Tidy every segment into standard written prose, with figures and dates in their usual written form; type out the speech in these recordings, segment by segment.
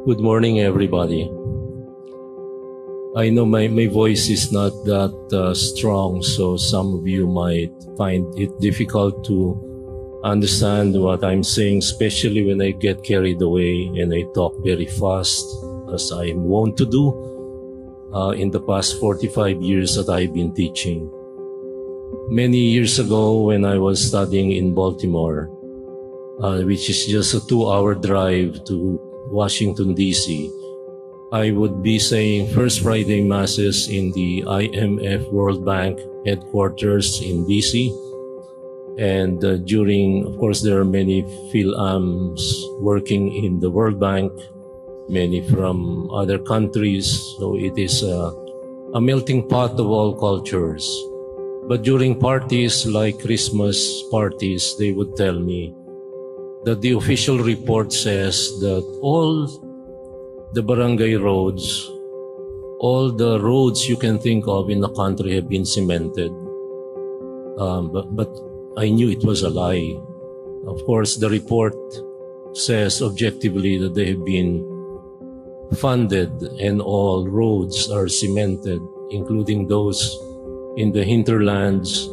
Good morning, everybody. I know my voice is not that strong, so some of you might find it difficult to understand what I'm saying, especially when I get carried away and I talk very fast, as I'm wont to do in the past 45 years that I've been teaching. Many years ago, when I was studying in Baltimore, which is just a 2-hour drive to Washington, D.C., I would be saying First Friday Masses in the IMF World Bank headquarters in D.C. And of course, there are many philams working in the World Bank, many from other countries, so it is a melting pot of all cultures. But during parties like Christmas parties, they would tell me that the official report says that all the barangay roads, all the roads you can think of in the country have been cemented. But I knew it was a lie. Of course, the report says objectively that they have been funded and all roads are cemented, including those in the hinterlands,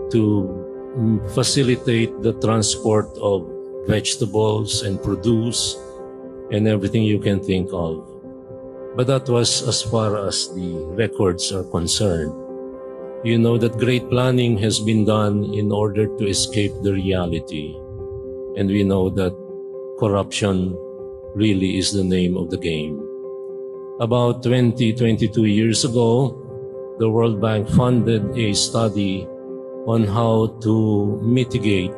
to facilitate the transport of vegetables and produce and everything you can think of. But that was as far as the records are concerned. You know that great planning has been done in order to escape the reality. And we know that corruption really is the name of the game. About 22 years ago, the World Bank funded a study on how to mitigate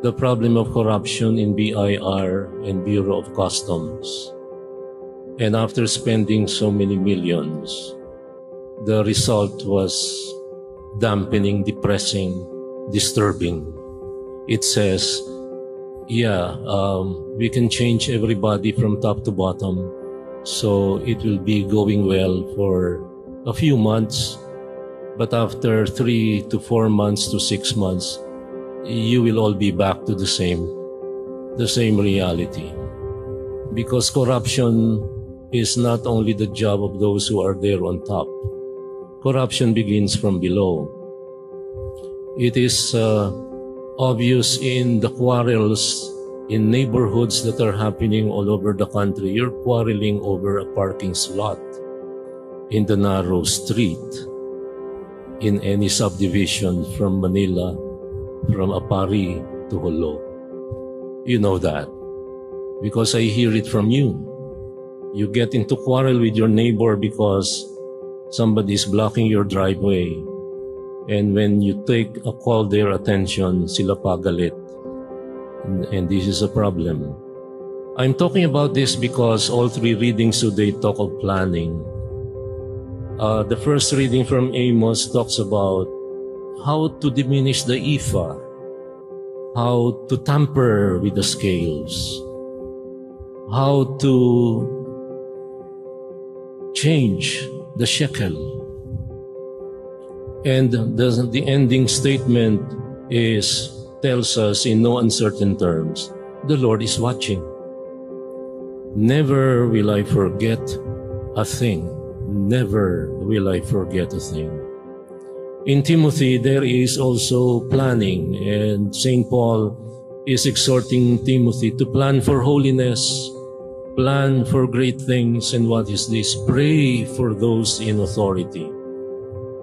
the problem of corruption in BIR and Bureau of Customs. And after spending so many millions, the result was dampening, depressing, disturbing. It says, we can change everybody from top to bottom, so it will be going well for a few months, but after 3 to 4 months to 6 months, you will all be back to the same reality. Because corruption is not only the job of those who are there on top. Corruption begins from below. It is obvious in the quarrels in neighborhoods that are happening all over the country. You're quarreling over a parking slot in the narrow street in any subdivision from Manila, from Apari to Holo. You know that because I hear it from you. You get into quarrel with your neighbor because somebody is blocking your driveway. And when you take a call their attention, sila pagalit. And this is a problem. I'm talking about this because all 3 readings today talk of planning. The first reading from Amos talks about how to diminish the ephah, how to tamper with the scales, how to change the shekel. And the ending statement tells us in no uncertain terms, the Lord is watching. Never will I forget a thing. Never will I forget a thing. In Timothy, there is also planning, and St. Paul is exhorting Timothy to plan for holiness, plan for great things, and what is this? Pray for those in authority.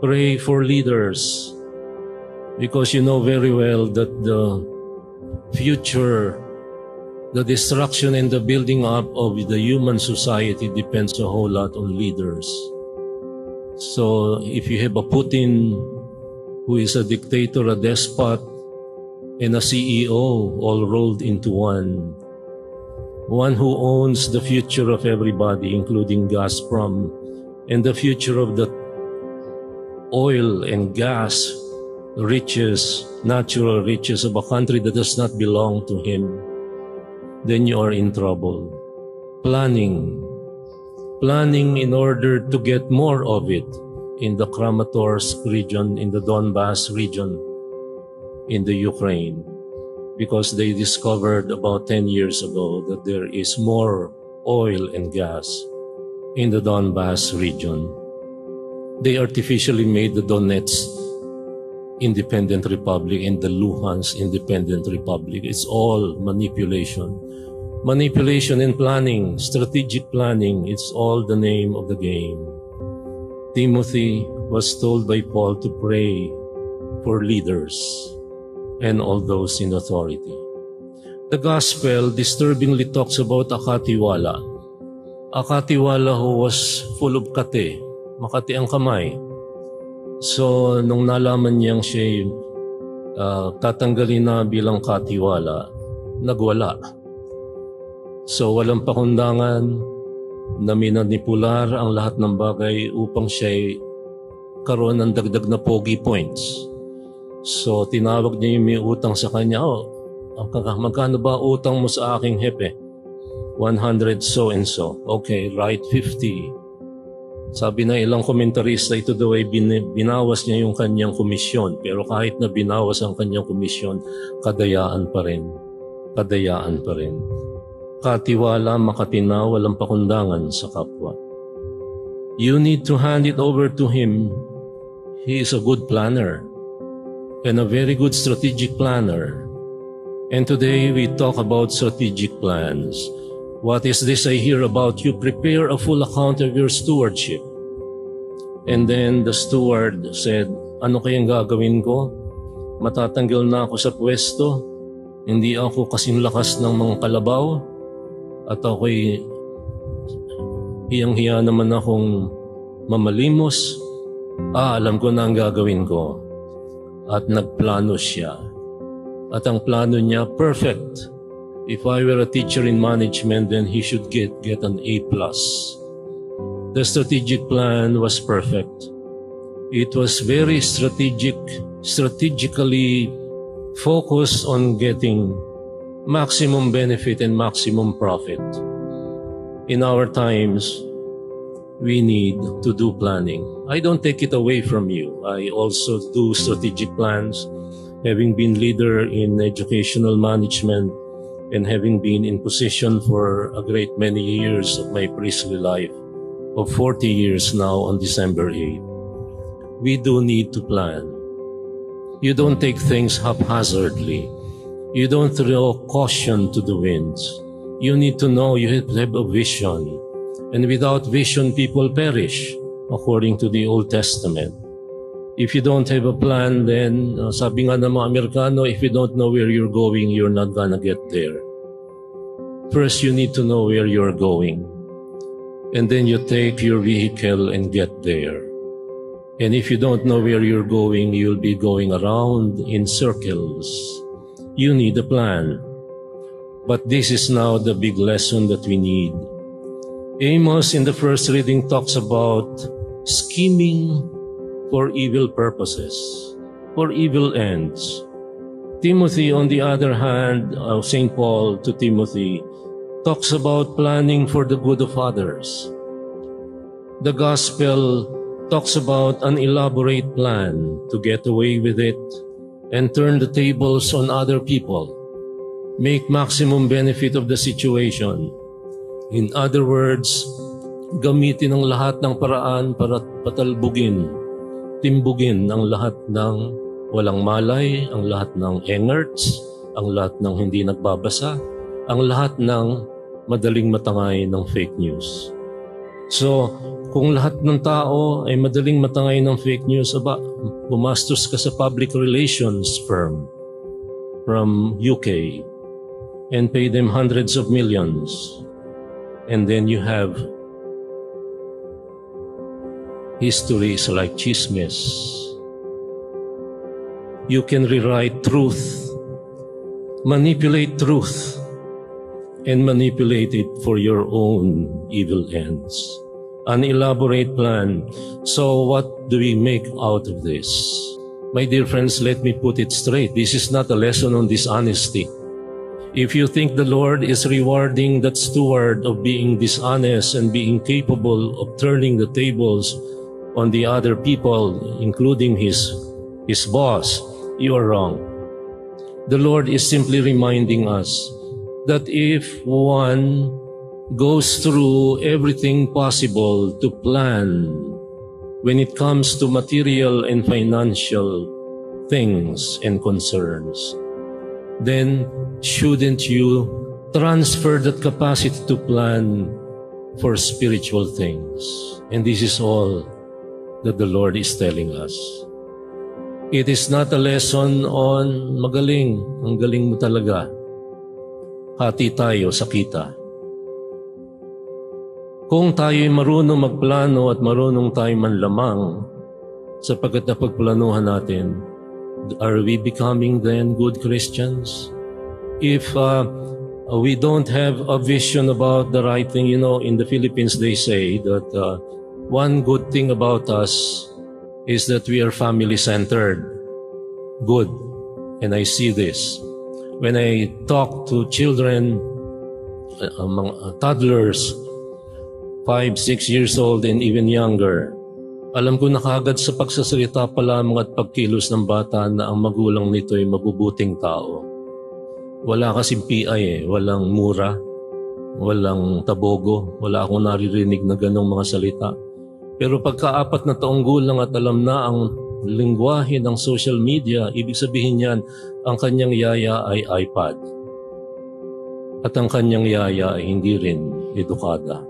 Pray for leaders, because you know very well that the future, the destruction and the building up of the human society depends a whole lot on leaders. So if you have a Putin who is a dictator, a despot, and a CEO all rolled into one who owns the future of everybody, including Gazprom, and the future of the oil and gas riches, natural riches of a country that does not belong to him, then you are in trouble. Planning in order to get more of it in the Kramatorsk region, in the Donbass region, in the Ukraine, because they discovered about 10 years ago that there is more oil and gas in the Donbass region. They artificially made the Donetsk Independent Republic and the Luhansk Independent Republic. It's all manipulation. Manipulation and planning, strategic planning, it's all the name of the game. Timothy was told by Paul to pray for leaders and all those in authority. The gospel disturbingly talks about a katiwala. A katiwala who was full of kate, makati ang kamay. So, nung nalaman niyang siya tatanggalin na bilang katiwala, nagwala. So, walang pakundangan na minanipular ang lahat ng bagay upang siya karoon ng dagdag na pogi points. So, tinawag niya yung may utang sa kanya, magkano ba utang mo sa aking hepe? 100 so and so. Okay, write 50. Sabi na ilang komentarista, ito daw ay binawas niya yung kanyang komisyon. Pero kahit na binawas ang kanyang komisyon, kadayaan pa rin. Kadayaan pa rin. Katiwala, makatinaw, walang pakundangan sa kapwa. You need to hand it over to him. He is a good planner and a very good strategic planner. And today we talk about strategic plans. What is this I hear about you? Prepare a full account of your stewardship. And then the steward said, ano kayang gagawin ko? Matatanggal na ako sa pwesto. Hindi ako kasing lakas ng mga kalabaw. At ako'y hiyang-hiya naman akong mamalimos. Alam ko na ang gagawin ko. At nagplano siya. At ang plano niya, perfect. If I were a teacher in management, then he should get an A+. The strategic plan was perfect. It was very strategically focused on getting maximum benefit and maximum profit. In our times, we need to do planning. I don't take it away from you. I also do strategic plans, having been leader in educational management, and having been in position for a great many years of my priestly life, of 40 years now on December 8. We do need to plan. You don't take things haphazardly. You don't throw caution to the winds. You need to know you have to have a vision. And without vision, people perish, according to the Old Testament. If you don't have a plan, then sabi nga ng mga Amerikano, if you don't know where you're going, you're not gonna get there. First, you need to know where you're going. And then you take your vehicle and get there. And if you don't know where you're going, you'll be going around in circles. You need a plan. But this is now the big lesson that we need. Amos in the first reading talks about scheming for evil purposes, for evil ends. Timothy, on the other hand, St. Paul to Timothy, talks about planning for the good of others. The gospel talks about an elaborate plan to get away with it and turn the tables on other people, make maximum benefit of the situation. In other words, gamitin ang lahat ng paraan para patalbugin, timbugin ang lahat ng walang malay, ang lahat ng engerts, ang lahat ng hindi nagbabasa, ang lahat ng madaling matangay ng fake news. So, kung lahat ng tao ay madaling matangay ng fake news, bumastos ka sa public relations firm from UK and pay them hundreds of millions. And then you have histories like chismes. You can rewrite truth, manipulate truth, and manipulate it for your own evil ends. An elaborate plan. So what do we make out of this? My dear friends, let me put it straight. This is not a lesson on dishonesty. If you think the Lord is rewarding that steward of being dishonest and being capable of turning the tables on the other people, including his boss, you are wrong. The Lord is simply reminding us that if one goes through everything possible to plan when it comes to material and financial things and concerns, then shouldn't you transfer that capacity to plan for spiritual things? And this is all that the Lord is telling us. It is not a lesson on magaling, ang galing mo talaga. Hati tayo sa kita. Kung tayo'y marunong magplano at marunong tayo manlamang, sapagkat napagplanuhan natin, are we becoming then good Christians? If we don't have a vision about the right thing, in the Philippines they say that one good thing about us is that we are family-centered. Good. And I see this. When I talk to children, mga toddlers, 5, 6 years old and even younger, alam ko na kaagad sa pagsasalita pa lamang at pagkilos ng bata na ang magulang nito ay mabubuting tao. Wala kasing PI walang mura, walang tabogo, wala akong naririnig na ganong mga salita. Pero pagka-4 na taong gulang at alam na ang lingwahe ng social media, ibig sabihin yan, ang kanyang yaya ay iPad. At ang kanyang yaya ay hindi rin edukada.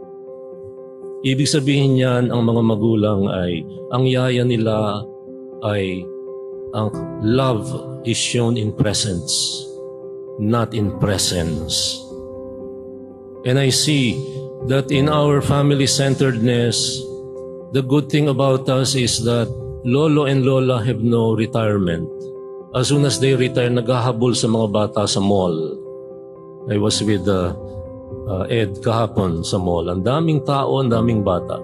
Ibig sabihin yan, ang mga magulang ay, ang yaya nila ay, ang love is shown in presence, not in presence. And I see that in our family-centeredness, the good thing about us is that lolo and lola have no retirement. As soon as they retire, naghahabol sa mga bata sa mall. I was with Ed kahapon sa mall. Ang daming tao, ang daming bata.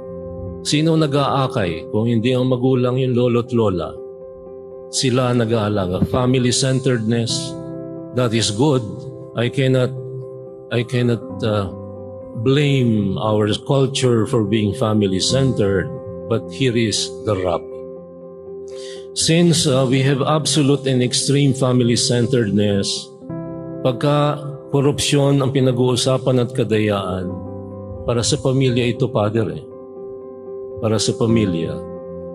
Sino nag-aakay? Kung hindi ang magulang yung lolo at lola, sila nag-aalaga. Family-centeredness, that is good. I cannot blame our culture for being family-centered, but here is the rub. Since we have absolute and extreme family-centeredness, pagka korupsyon ang pinag-uusapan at kadayaan, para sa pamilya ito, Father, para sa pamilya.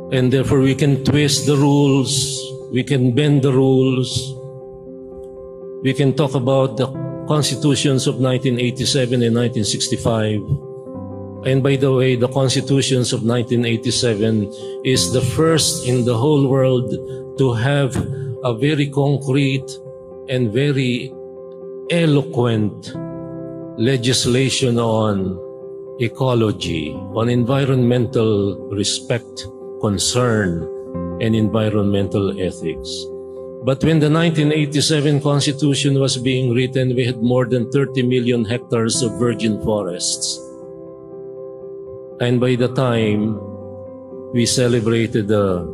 And therefore, we can twist the rules, we can bend the rules, we can talk about the constitutions of 1987 and 1965. And by the way, the constitutions of 1987 is the first in the whole world to have a very concrete and very eloquent legislation on ecology, on environmental respect, concern, and environmental ethics. But when the 1987 Constitution was being written, we had more than 30 million hectares of virgin forests. And by the time we celebrated the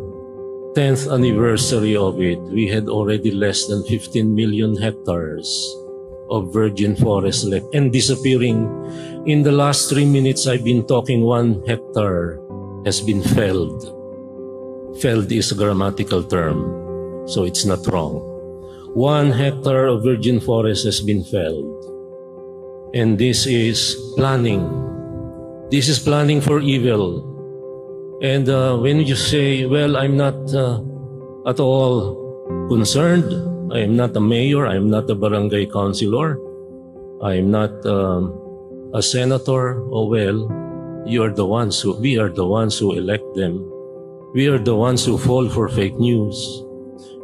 10th anniversary of it, we had already less than 15 million hectares of virgin forest left and disappearing. In the last 3 minutes I've been talking, 1 hectare has been felled. Felled is a grammatical term, so it's not wrong. 1 hectare of virgin forest has been felled. And this is planning. This is planning for evil. And when you say, well, I'm not at all concerned, I am not a mayor, I am not a barangay councilor, I am not a senator, oh well, we are the ones who elect them. We are the ones who fall for fake news.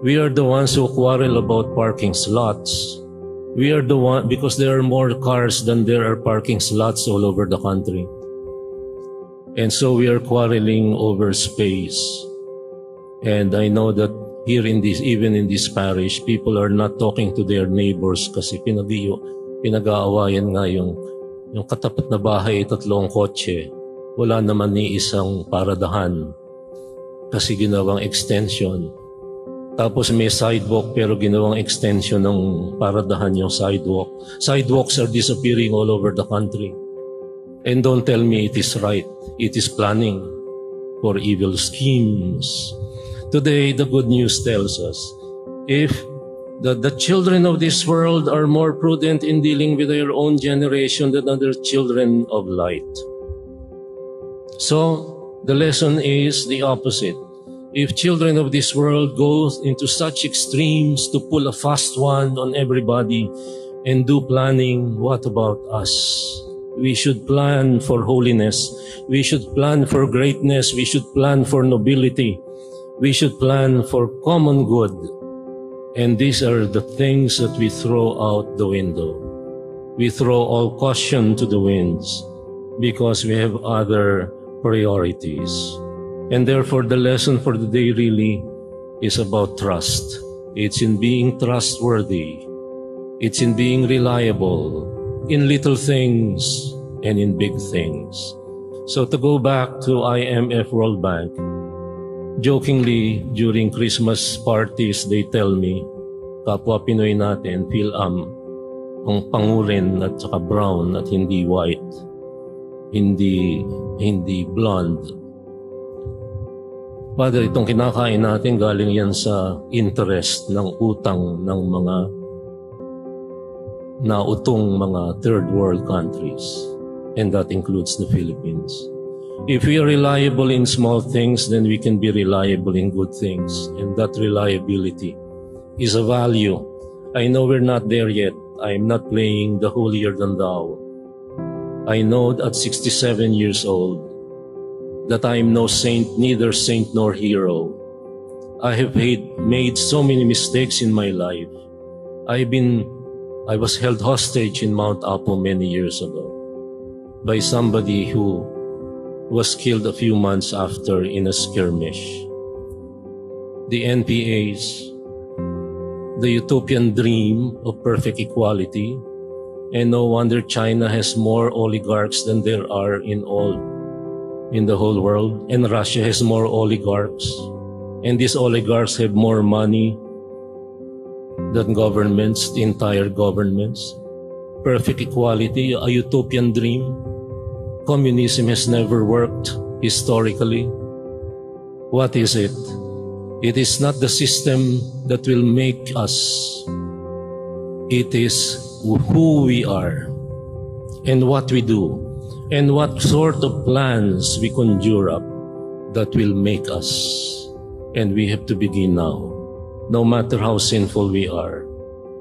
We are the ones who quarrel about parking slots. We are the one, because there are more cars than there are parking slots all over the country. And so we are quarreling over space. And I know that here in this, even in this parish, people are not talking to their neighbors kasi pinag-aawayan nga yung katapat na bahay, 3 kotse. Wala naman ni isang paradahan kasi ginawang extension. Tapos may sidewalk pero ginawang extension ng paradahan yung sidewalk. Sidewalks are disappearing all over the country. And don't tell me it is right. It is planning for evil schemes. Today, the good news tells us, if that the children of this world are more prudent in dealing with their own generation than other children of light. So the lesson is the opposite. If children of this world go into such extremes to pull a fast one on everybody and do planning, what about us? We should plan for holiness. We should plan for greatness. We should plan for nobility. We should plan for common good. And these are the things that we throw out the window. We throw all caution to the winds because we have other priorities. And therefore, the lesson for the day really is about trust. It's in being trustworthy. It's in being reliable in little things and in big things. So to go back to IMF World Bank, jokingly, during Christmas parties, they tell me, kapwa Pinoy natin, Phil-Am, ang pangurin at saka brown at hindi white, hindi blonde. Father, itong kinakain natin galing yan sa interest ng utang ng mga nautong mga third world countries, and that includes the Philippines. If we are reliable in small things, then we can be reliable in good things, and that reliability is a value. I know we're not there yet. I'm not playing the holier than thou. I know at 67 years old that I am no saint, neither saint nor hero. I have made so many mistakes in my life. I was held hostage in Mount Apo many years ago by somebody who was killed a few months after in a skirmish. The NPAs, the utopian dream of perfect equality, and no wonder China has more oligarchs than there are in the whole world, and Russia has more oligarchs, and these oligarchs have more money than governments, the entire governments. Perfect equality, a utopian dream. Communism has never worked historically. What is it? It is not the system that will make us. It is who we are and what we do and what sort of plans we conjure up that will make us. And we have to begin now, no matter how sinful we are.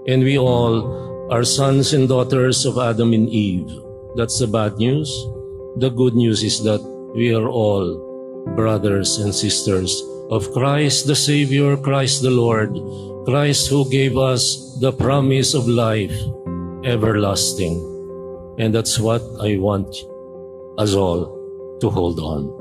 And we all are sons and daughters of Adam and Eve. That's the bad news. The good news is that we are all brothers and sisters of Christ the Savior, Christ the Lord, Christ who gave us the promise of life everlasting. And that's what I want us all to hold on.